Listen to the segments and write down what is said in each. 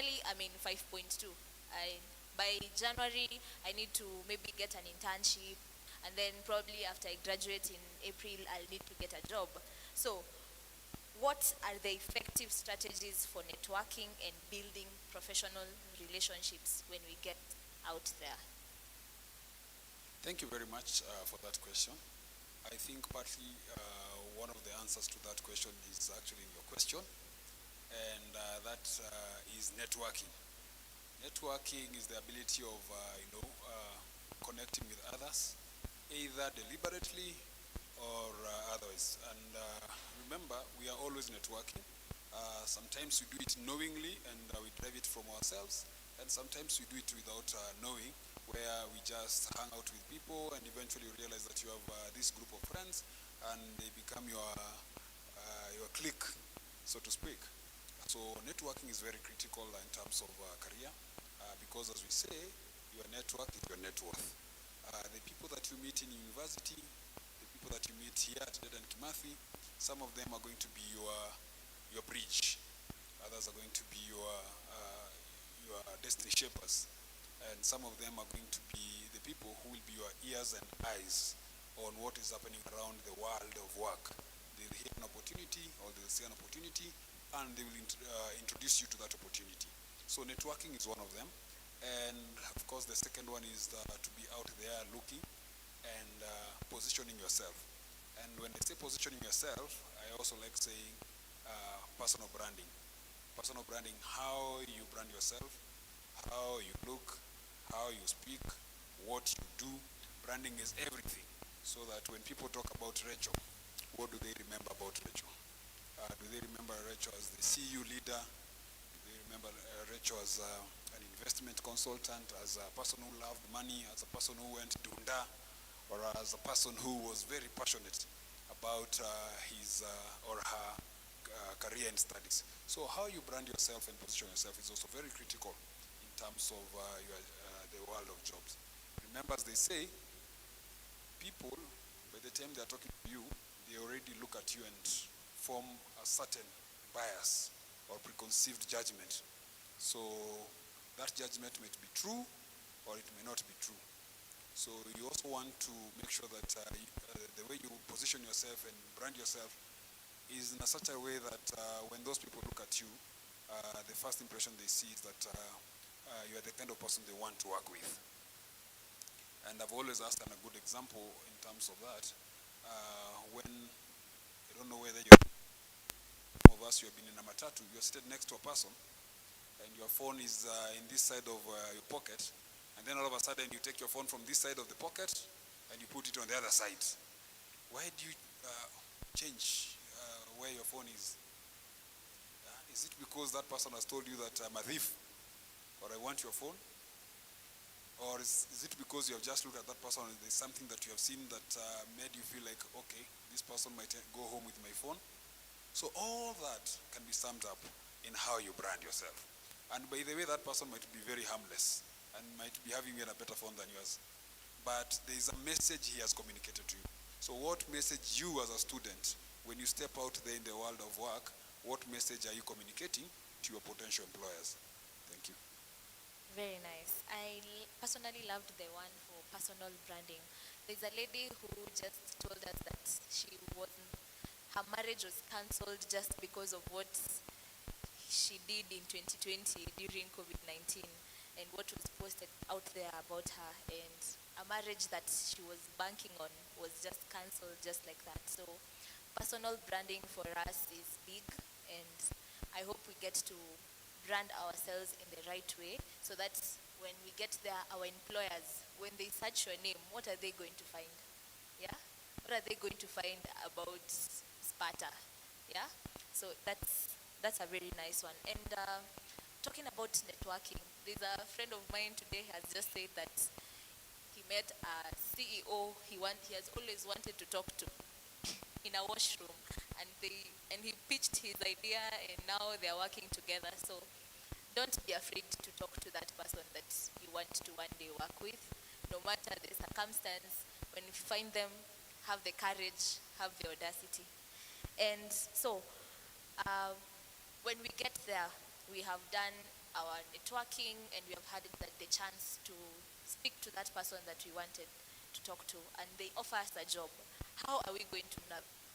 Personally, I'm in 5.2. By January, I need to maybe get an internship, and then probably after I graduate in April, I'll need to get a job. So, what are the effective strategies for networking and building professional relationships when we get out there? Thank you very much for that question. I think partly one of the answers to that question is actually in your question, and that is networking. Networking is the ability of connecting with others, either deliberately or otherwise. And remember, we are always networking. Sometimes we do it knowingly and we drive it from ourselves, and sometimes we do it without knowing, where we just hang out with people and eventually realize that you have this group of friends and they become your clique, so to speak. So networking is very critical in terms of career, because as we say, your network is your net worth. The people that you meet in university, the people that you meet here at Dedan Kimathi, some of them are going to be your bridge. Others are going to be your destiny shapers. And some of them are going to be the people who will be your ears and eyes on what is happening around the world of work. They'll hear an opportunity or they'll see an opportunity and they will introduce you to that opportunity. So networking is one of them. And of course the second one is to be out there looking and positioning yourself. And when I say positioning yourself, I also like saying personal branding. Personal branding, how you brand yourself, how you look, how you speak, what you do. Branding is everything. So that when people talk about Rachel, what do they remember about Rachel? Do they remember Rachel as the CU leader? Do they remember Rachel as an investment consultant, as a person who loved money, as a person who went dunda, or as a person who was very passionate about his or her career and studies? So how you brand yourself and position yourself is also very critical in terms of the world of jobs. Remember, as they say, people, by the time they are talking to you, they already look at you and form a certain bias or preconceived judgment. So that judgment may be true or it may not be true. So you also want to make sure that the way you position yourself and brand yourself is in such a way that when those people look at you, the first impression they see is that you are the kind of person they want to work with. And I've always asked them a good example in terms of that. When, I don't know whether some of us, you have been in a matatu, you're seated next to a person, and your phone is in this side of your pocket, and then all of a sudden you take your phone from this side of the pocket, and you put it on the other side. Why do you change where your phone is? Is it because that person has told you that I'm a thief, or I want your phone? Or is it because you have just looked at that person and there's something that you have seen that made you feel like, okay, this person might go home with my phone? So all that can be summed up in how you brand yourself. And by the way, that person might be very harmless and might be having a better phone than yours. But there is a message he has communicated to you. So what message you as a student, when you step out there in the world of work, what message are you communicating to your potential employers? Thank you. Very nice. I personally loved the one for personal branding. There's a lady who just told us that her marriage was cancelled just because of what she did in 2020 during COVID-19 and what was posted out there about her, and a marriage that she was banking on was just cancelled just like that. So personal branding for us is big, and I hope we get to brand ourselves in the right way so that when we get there, our employers, when they search your name, what are they going to find? Yeah? What are they going to find about Sparta? Yeah? So that's a very nice one. And talking about networking, there's a friend of mine today has just said that he met a CEO he has always wanted to talk to in a washroom, and he pitched his idea, and now they're working together. So don't be afraid to talk to that person that you want to one day work with, no matter the circumstance. When you find them, have the courage, have the audacity. And so when we get there, we have done our networking, and we have had the chance to speak to that person that we wanted to talk to, and they offer us a job. How are we going to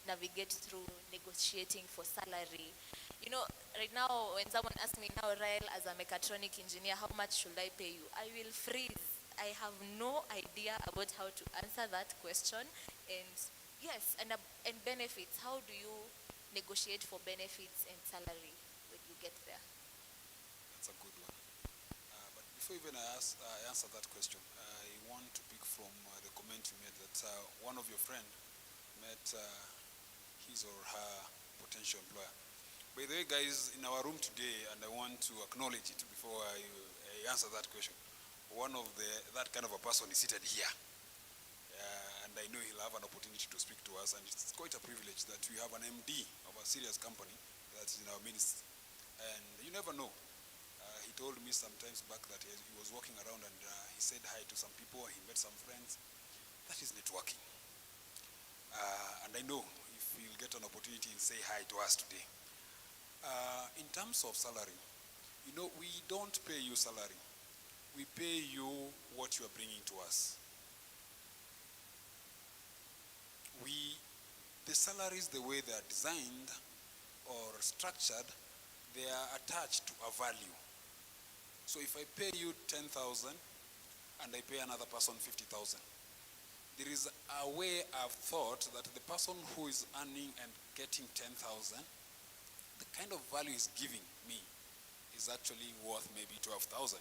navigate through negotiating for salary? You know, right now, when someone asks me now, Rael, as a mechatronic engineer, how much should I pay you? I will freeze. I have no idea about how to answer that question. And yes, and benefits. How do you negotiate for benefits and salary when you get there? That's a good one. But before even I answer that question, I want to pick from the comment you made that one of your friend met his or her potential employer. By the way, guys, in our room today, and I want to acknowledge it before I answer that question, one of that kind of a person is seated here. And I know he'll have an opportunity to speak to us, and it's quite a privilege that we have an MD of a serious company that's in our midst. And you never know. He told me sometimes back that he was walking around and he said hi to some people, he met some friends. That is networking. And I know if he'll get an opportunity, he'll say hi to us today. In terms of salary, you know, we don't pay you salary. We pay you what you are bringing to us. The salaries, the way they are designed or structured, they are attached to a value. So if I pay you 10,000 and I pay another person 50,000, there is a way I've thought that the person who is earning and getting 10,000, the kind of value he's giving me is actually worth maybe 12,000.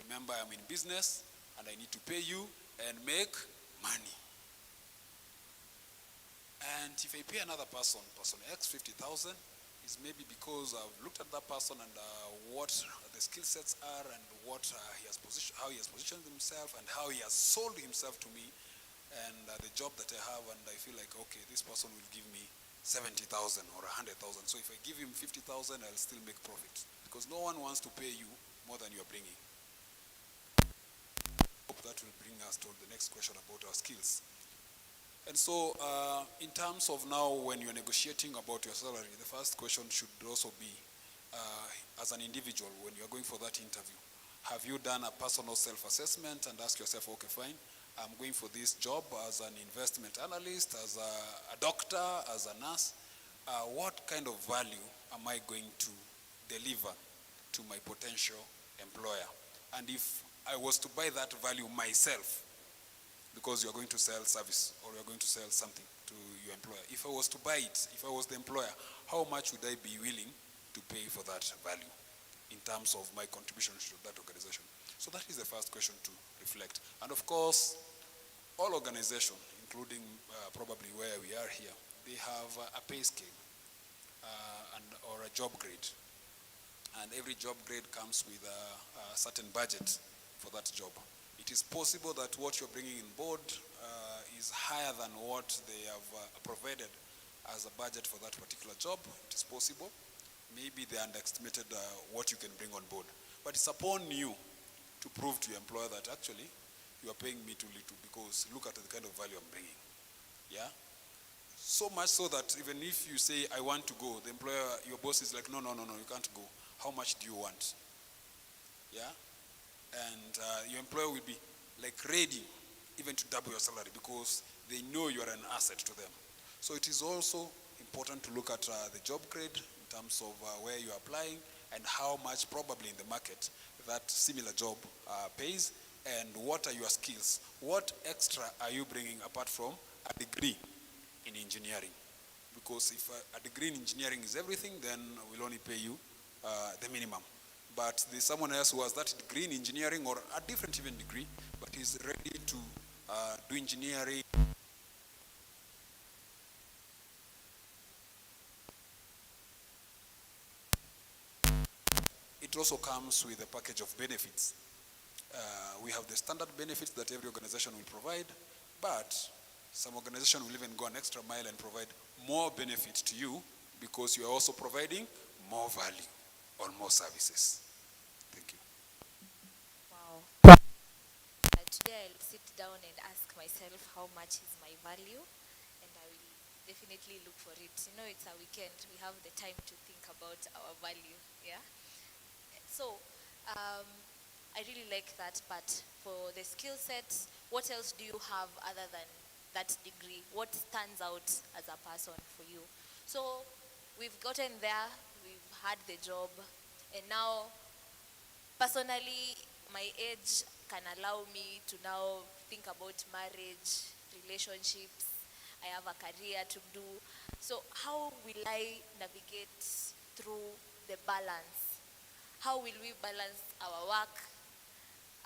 Remember, I'm in business and I need to pay you and make money. And if I pay another person X 50,000, is maybe because I've looked at that person and what the skill sets are and what how he has positioned himself and how he has sold himself to me, and the job that I have, and I feel like, okay, this person will give me 70,000 or 100,000. So if I give him 50,000, I'll still make profit, because no one wants to pay you more than you're bringing. I hope that will bring us to the next question about our skills. And so in terms of now when you're negotiating about your salary, the first question should also be, as an individual, when you're going for that interview, have you done a personal self-assessment and ask yourself, okay, fine, I'm going for this job as an investment analyst, as a doctor, as a nurse. What kind of value am I going to deliver to my potential employer? And if I was to buy that value myself, because you're going to sell service or you're going to sell something to your employer, if I was to buy it, if I was the employer, how much would I be willing to pay for that value in terms of my contribution to that organization? So that is the first question to reflect. And of course, all organizations, including probably where we are here, they have a pay scale or a job grade. And every job grade comes with a certain budget for that job. It is possible that what you're bringing in board is higher than what they have provided as a budget for that particular job. It is possible. Maybe they underestimated what you can bring on board. But it's upon you to prove to your employer that actually you are paying me too little, because look at the kind of value I'm bringing. Yeah? So much so that even if you say, I want to go, the employer, your boss is like, no, you can't go. How much do you want? Yeah? And your employer will be like ready even to double your salary, because they know you are an asset to them. So it is also important to look at the job grade in terms of where you are applying and how much probably in the market that similar job pays, and what are your skills. What extra are you bringing apart from a degree in engineering? Because if a degree in engineering is everything, then we'll only pay you the minimum. But there's someone else who has that degree in engineering, or a different even degree, but is ready to do engineering. It also comes with a package of benefits. We have the standard benefits that every organization will provide, but some organization will even go an extra mile and provide more benefit to you, because you are also providing more value or more services. Thank you. Wow. Today I'll sit down and ask myself how much is my value, and I will definitely look for it. You know, it's a weekend. We have the time to think about our value. Yeah. So Um, I really like that, but for the skill set, what else do you have other than that degree? What stands out as a person for you? So we've gotten there, we've had the job, and now personally, my age can allow me to now think about marriage, relationships. I have a career to do. So how will I navigate through the balance? How will we balance our work,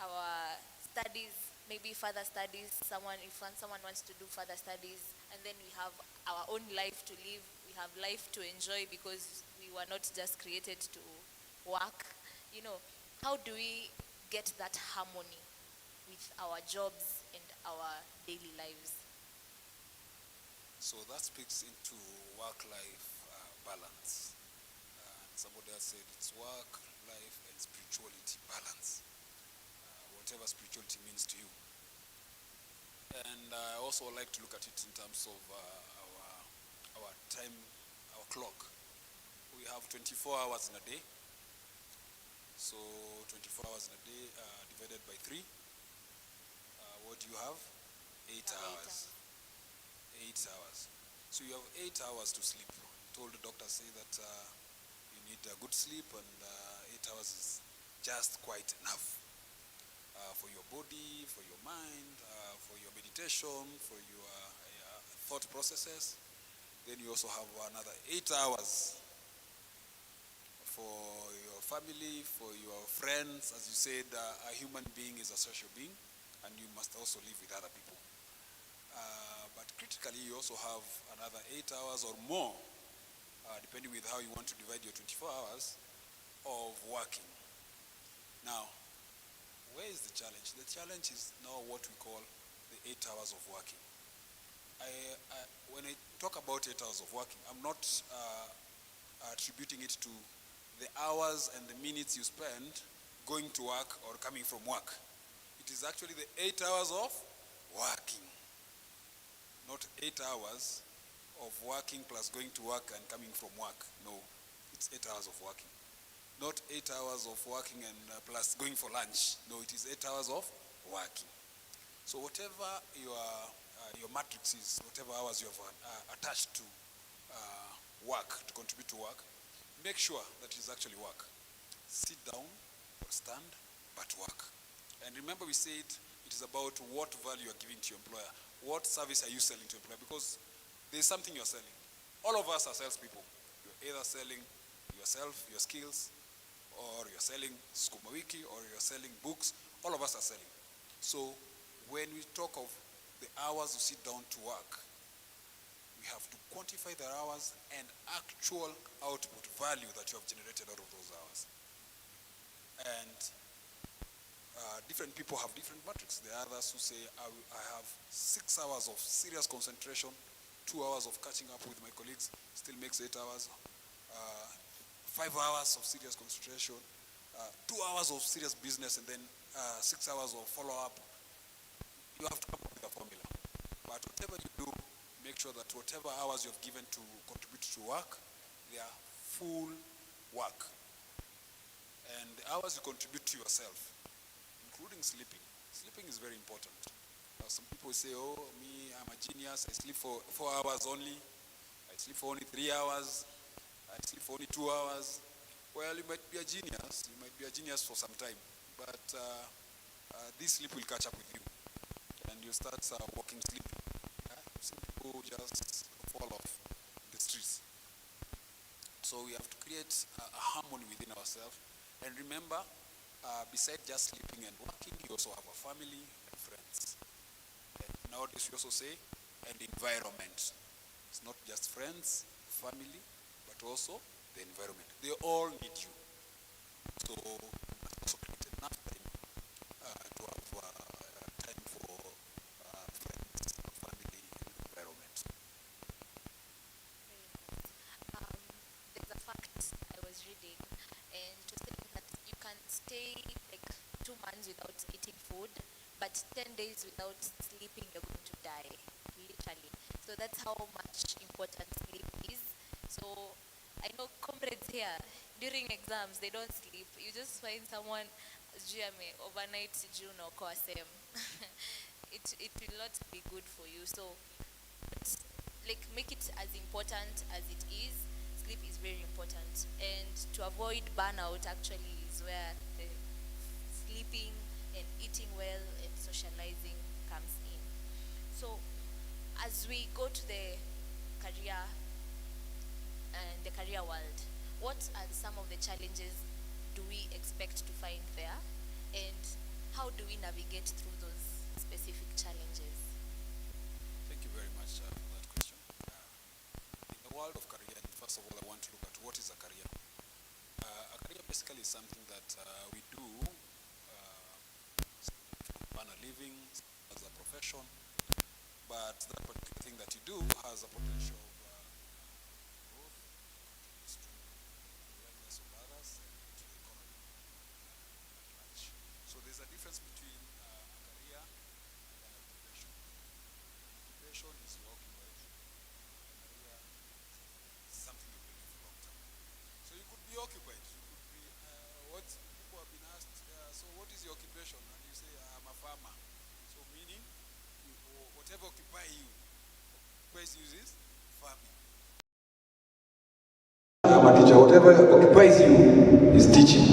our studies, maybe further studies, someone wants to do further studies, and then we have our own life to live, we have life to enjoy because we were not just created to work, you know, how do we get that harmony with our jobs and our daily lives? So that speaks into work-life balance. And somebody else said it's work, life, and spirituality balance. Whatever spirituality means to you. And I also like to look at it in terms of our time, our clock. We have 24 hours in a day. So 24 hours in a day divided by 3. What do you have? 8 hours. 8 hours. So you have 8 hours to sleep. Told the doctor say that you need a good sleep, and 8 hours is just quite enough for your body, for your mind, for your meditation, for your thought processes. Then you also have another 8 hours for your family, for your friends. As you said, a human being is a social being, and you must also live with other people. But critically, you also have another 8 hours or more, depending with how you want to divide your 24 hours of working. Now, where is the challenge? The challenge is now what we call the 8 hours of working. When I talk about 8 hours of working, I'm not attributing it to the hours and the minutes you spend going to work or coming from work. It is actually the 8 hours of working, not 8 hours of working plus going to work and coming from work. No, it's 8 hours of working. Not 8 hours of working and plus going for lunch. No, it is 8 hours of working. So whatever your matrix is, whatever hours you have attached to work, to contribute to work, make sure that it is actually work. Sit down or stand, but work. And remember, we said it is about what value you are giving to your employer. What service are you selling to your employer? Because there is something you are selling. All of us are salespeople. You're either selling yourself, your skills, or you're selling Sukuma Wiki, or you're selling books. All of us are selling. So when we talk of the hours you sit down to work, we have to quantify the hours and actual output value that you have generated out of those hours. And different people have different metrics. There are others who say, I have 6 hours of serious concentration, 2 hours of catching up with my colleagues, still makes 8 hours. 5 hours of serious concentration, 2 hours of serious business, and then 6 hours of follow-up. You have to come up with a formula. But whatever you do, make sure that whatever hours you have given to contribute to work, they are full work. And the hours you contribute to yourself, including sleeping. Sleeping is very important. Some people say, oh, me, I'm a genius. I sleep for 4 hours only. I sleep for only 3 hours. I sleep for only 2 hours. Well, you might be a genius. You might be a genius for some time. But this sleep will catch up with you. And you start walking sleeping. Some people just fall off the streets. So we have to create a harmony within ourselves. And remember, besides just sleeping and working, you also have a family and friends. And nowadays we also say, and environment. It's not just friends, family, but also the environment. They all need you. So you must also create enough time to have time for friends, family, and environment. There's a fact I was reading, and it was saying that you can stay like 2 months without eating food, but 10 days without sleeping, you're going to die, literally. So that's how much important sleep is. So I know comrades here, during exams, they don't sleep. You just find someone, overnight, June or same. It will not be good for you. So, but, like, make it as important as it is. Sleep is very important. And to avoid burnout, actually, is where the sleeping and eating well and socializing comes in. So, as we go to the career and the career world, what are some of the challenges do we expect to find there, and how do we navigate through those specific challenges? Thank you very much for that question. In the world of career, first of all, I want to look at what is a career. A career basically is something that we do to earn a living as a profession, but that particular thing that you do has a potential of growth, contributes to the wellness of others and to the economy at large. So there's a difference between a career and an occupation. Occupation is your occupied. A career is something you will do for long term. So you could be occupied. You could be what people have been asked. So what is your occupation? And you say I'm a farmer. So meaning whatever occupies you is farming. I'm a teacher. Whatever occupies you is teaching.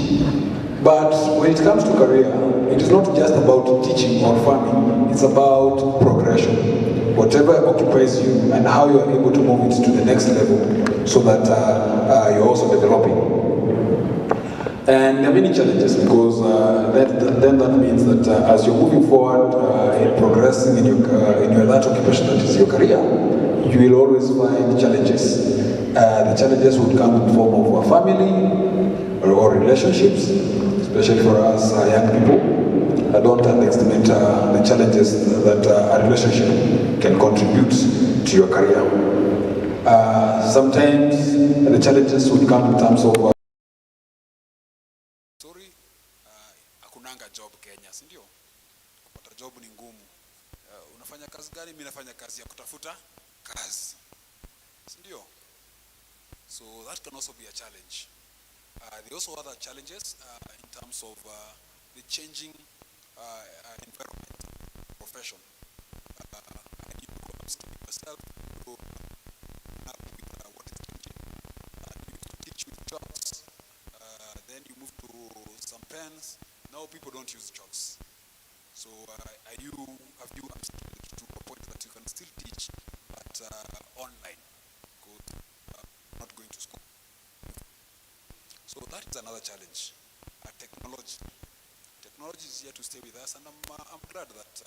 But when it comes to career, it is not just about teaching or farming. It's about progression. Whatever occupies you and how you are able to move it to the next level so that you're also developing. And there are many challenges because then that means that as you're moving forward in progressing in your that occupation that is your career, you will always find challenges. The challenges would come in the form of a family or relationships, especially for us young people. I don't underestimate the challenges that a relationship can contribute to your career. Sometimes the challenges would come in terms of hakunanga job Kenya, si ndio? Kupata job ni ngumu. Unafanya kazi gani? Mimi nafanya kazi ya kutafuta kazi, si ndio? So that can also be a challenge. There are also other challenges in terms of the changing environment, profession. I need to upskill myself, to up with what is changing. You teach with chalks, then you move to some pens. Now people don't use chalks. So have you upskilled to a point that you can still teach, but online, because not going to school? So that is another challenge. Technology. Technology is here to stay with us, and I'm glad that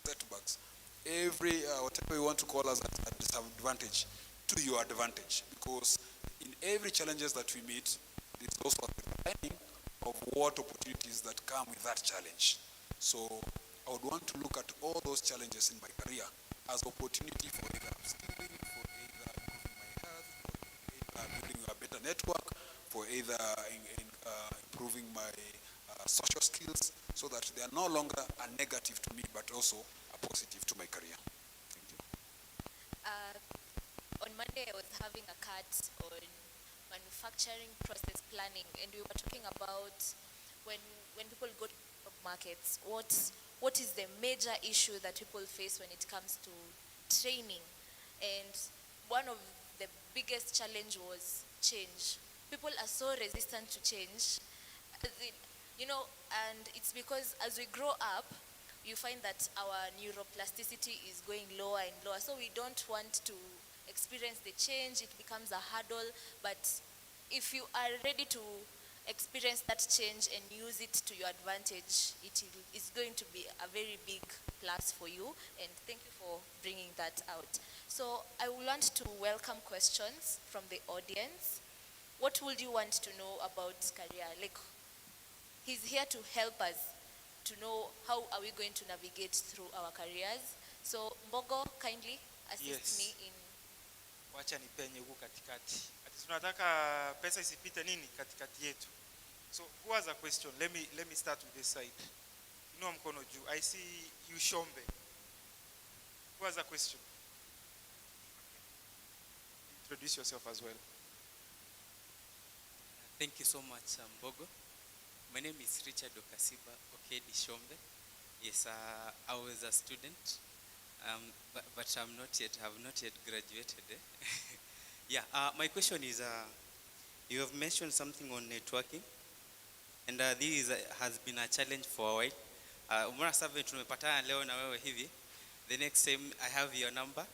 setbacks. Every whatever you want to call as a disadvantage to your advantage, because in every challenges that we meet, there's also a learning of what opportunities that come with that challenge. So I would want to look at all those challenges in my career as opportunity for either upskilling, for either improving my health, for either building a better network, for either improving my social skills, so that they are no longer a negative to me, but also a positive to my career. Thank you. On Monday, I was having a cut on manufacturing process planning, and we were talking about when people go to markets, what is the major issue that people face when it comes to training. And one of the biggest challenge was change. People are so resistant to change, as in, and it's because as we grow up, you find that our neuroplasticity is going lower and lower. So we don't want to experience the change, it becomes a hurdle. But if you are ready to experience that change and use it to your advantage, is going to be a very big plus for you. And thank you for bringing that out. So I would want to welcome questions from the audience. What would you want to know about career? Like, he's here to help us to know how are we going to navigate through our careers. So Mbogo, kindly assist me in. Wacha nipenye huku katikati. Ati tunataka pesa isipite nini katikati yetu. So who has a question? Let me start with this side. Inua mkono juu. I see you Shombe. Who has a question? Introduce yourself as well. Thank you so much, Mbogo. My name is Richard Okasiba Okedi Shombe. Yes, I was a student, but have not yet graduated. Yeah, my question is, you have mentioned something on networking, and this has been a challenge for a while. Umara sabe tumepatana leo na wewe hivi. The next time I have your number,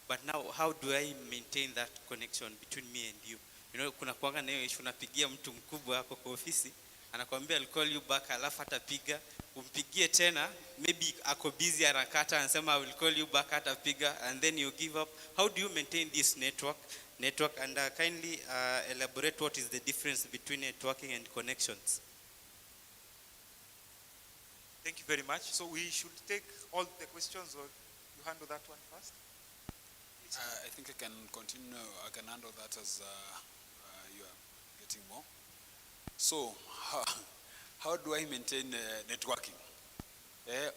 but now how do I maintain that connection between me and you? You know, kuna kuanga na hiyo issue, unapigia mtu mkubwa hapo kwa ofisi, anakuambia I'll call you back, alafu atapiga, umpigie tena, maybe ako busy anakata, anasema I will call you back, atapiga, and then you give up. How do you maintain this network? And kindly elaborate what is the difference between networking and connections. Thank you very much. So we should take all the questions, or you handle that one first? I think I can continue. I can handle that as you are getting more. So, how do I maintain networking?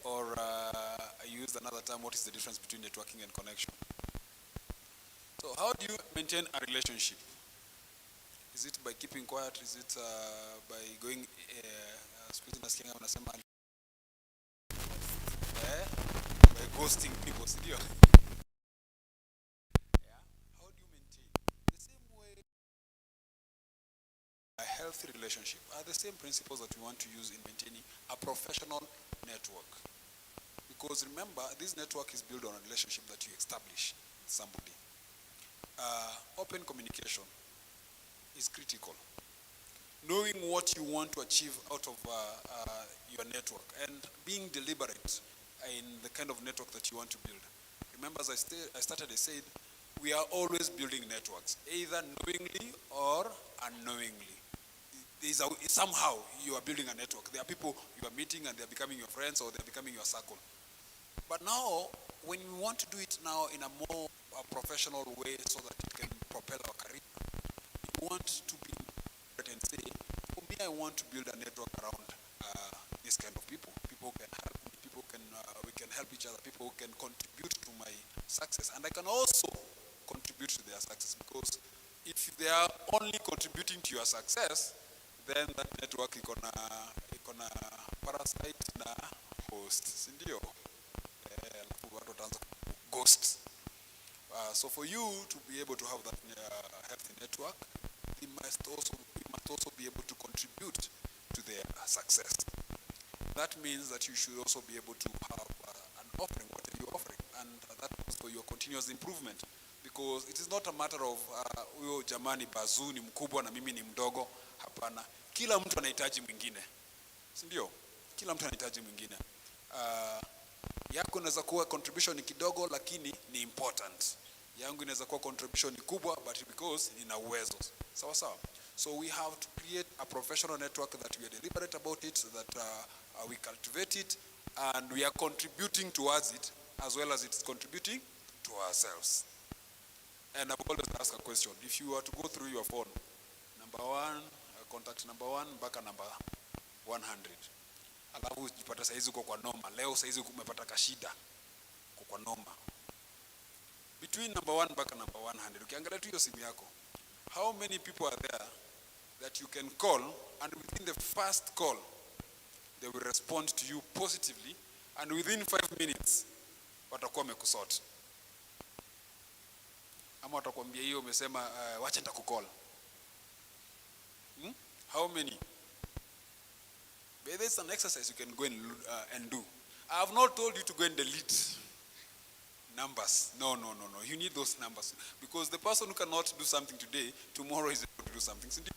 Or I use another term, what is the difference between networking and connection? So, how do you maintain a relationship? Is it by keeping quiet? Is it by going, by ghosting people? Yeah. How do you maintain? The same way, a healthy relationship are the same principles that we want to use in maintaining a professional network. Because remember, this network is built on a relationship that you establish with somebody. Open communication is critical. Knowing what you want to achieve out of your network and being deliberate in the kind of network that you want to build. Remember, as I said, we are always building networks, either knowingly or unknowingly. Somehow you are building a network. There are people you are meeting and they are becoming your friends or they are becoming your circle. But now, when we want to do it now in a more professional way so that it can propel our career, we want to be and say, for me, I want to build a network around this kind of people. People who can help me, we can help each other, people who can contribute to my success. And I can also contribute to their success, because if they are only contributing to your success, then that network is gonna parasite na host. Sindio? Ghosts. So for you to be able to have that healthy network, we must also be able to contribute to their success. That means that you should also be able to have an offering. What are you offering? And that is for your continuous improvement. Because it is not a matter of huyo jamani bazuu ni mkubwa na mimi ni mdogo. Hapana. Kila mtu anahitaji mwingine. Si ndio? Kila mtu anahitaji mwingine. Yako inaweza kuwa contribution ni kidogo lakini ni important. Yangu inaweza kuwa contribution ni kubwa but because nina uwezo. Sawa sawa. So we have to create a professional network that we are deliberate about it, that we cultivate it, and we are contributing towards it as well as it's contributing to ourselves. And I've always asked a question. If you were to go through your phone, number one, contact number 1 mpaka number 100. Alafu ujipata saizi uko kwa noma. Leo saizi umepata kashida uko kwa noma. Between number 1 mpaka number 100, ukiangalia tu hiyo simu yako, how many people are there that you can call, and within the first call, they will respond to you positively, and within 5 minutes, watakuwa wamekusort. Ama watakwambia hiyo umesema wacha nitakukall. How many? But there's an exercise you can go and do. I have not told you to go and delete Numbers. No. You need those numbers. Because the person who cannot do something today, tomorrow is able to do something. Thank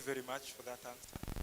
you very much for that answer.